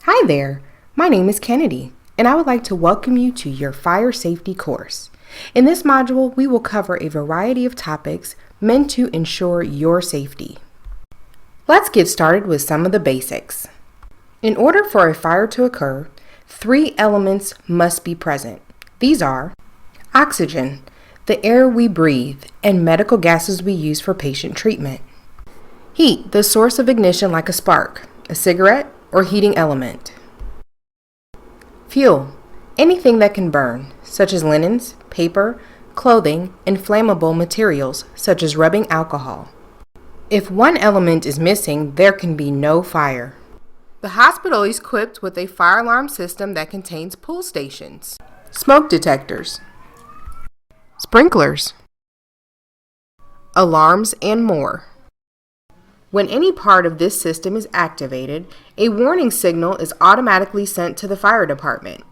Hi there, my name is Kennedy, and I would like to welcome you to your fire safety course. In this module, we will cover a variety of topics meant to ensure your safety. Let's get started with some of the basics. In order for a fire to occur, 3 elements must be present. These are oxygen, the air we breathe, and medical gases we use for patient treatment. Heat, the source of ignition like a spark, a cigarette, or heating element. Fuel, anything that can burn, such as linens, paper, clothing, and flammable materials, such as rubbing alcohol. If one element is missing, there can be no fire. The hospital is equipped with a fire alarm system that contains pull stations, smoke detectors, sprinklers, alarms, and more. When any part of this system is activated, a warning signal is automatically sent to the fire department.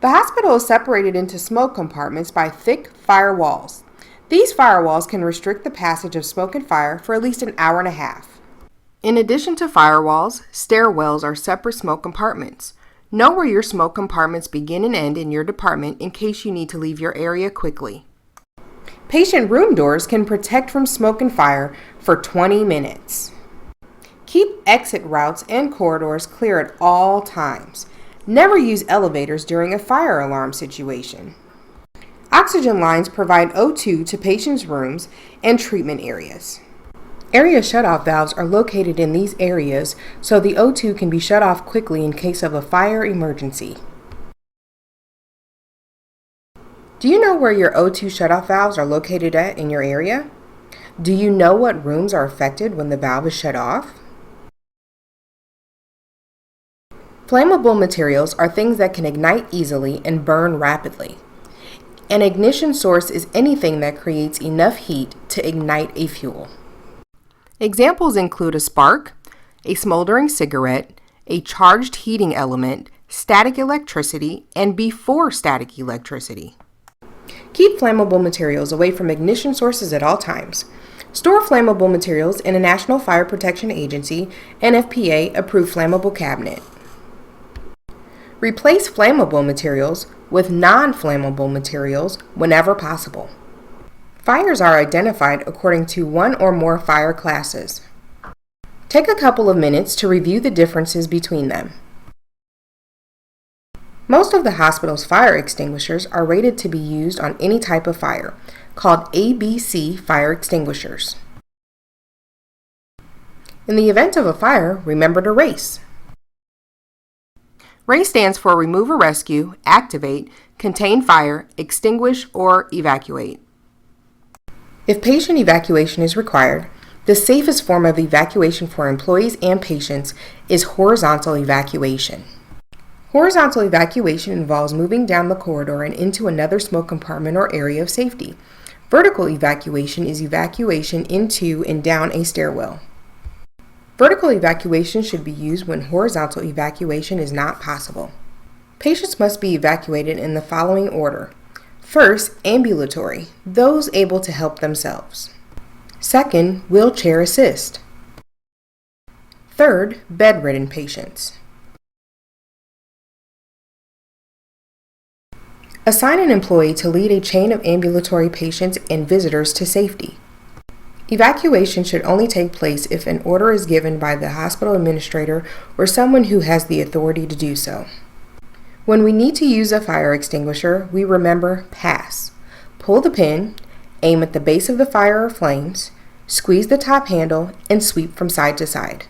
The hospital is separated into smoke compartments by thick firewalls. These firewalls can restrict the passage of smoke and fire for at least an hour and a half. In addition to firewalls, stairwells are separate smoke compartments. Know where your smoke compartments begin and end in your department in case you need to leave your area quickly. Patient room doors can protect from smoke and fire for 20 minutes. Keep exit routes and corridors clear at all times. Never use elevators during a fire alarm situation. Oxygen lines provide O2 to patients' rooms and treatment areas. Area shutoff valves are located in these areas so the O2 can be shut off quickly in case of a fire emergency. Do you know where your O2 shutoff valves are located at in your area? Do you know what rooms are affected when the valve is shut off? Flammable materials are things that can ignite easily and burn rapidly. An ignition source is anything that creates enough heat to ignite a fuel. Examples include a spark, a smoldering cigarette, a charged heating element, static electricity, and before static electricity. Keep flammable materials away from ignition sources at all times. Store flammable materials in a National Fire Protection Agency NFPA approved flammable cabinet. Replace flammable materials with non-flammable materials whenever possible. Fires are identified according to one or more fire classes. Take a couple of minutes to review the differences between them. Most of the hospital's fire extinguishers are rated to be used on any type of fire, called ABC fire extinguishers. In the event of a fire, remember to RACE. RACE stands for Remove or Rescue, Activate, Contain Fire, Extinguish, or Evacuate. If patient evacuation is required, the safest form of evacuation for employees and patients is horizontal evacuation. Horizontal evacuation involves moving down the corridor and into another smoke compartment or area of safety. Vertical evacuation is evacuation into and down a stairwell. Vertical evacuation should be used when horizontal evacuation is not possible. Patients must be evacuated in the following order. First, ambulatory, those able to help themselves. Second, wheelchair assist. Third, bedridden patients. Assign an employee to lead a chain of ambulatory patients and visitors to safety. Evacuation should only take place if an order is given by the hospital administrator or someone who has the authority to do so. When we need to use a fire extinguisher, we remember PASS. Pull the pin, aim at the base of the fire or flames, squeeze the top handle, and sweep from side to side.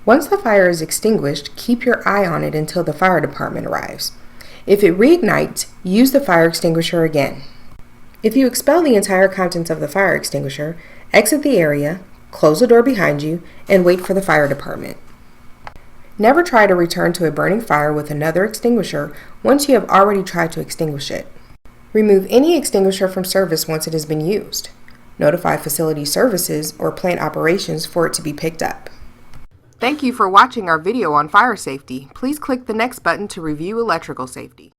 Once the fire is extinguished, keep your eye on it until the fire department arrives. If it reignites, use the fire extinguisher again. If you expel the entire contents of the fire extinguisher, exit the area, close the door behind you, and wait for the fire department. Never try to return to a burning fire with another extinguisher once you have already tried to extinguish it. Remove any extinguisher from service once it has been used. Notify facility services or plant operations for it to be picked up. Thank you for watching our video on fire safety. Please click the next button to review electrical safety.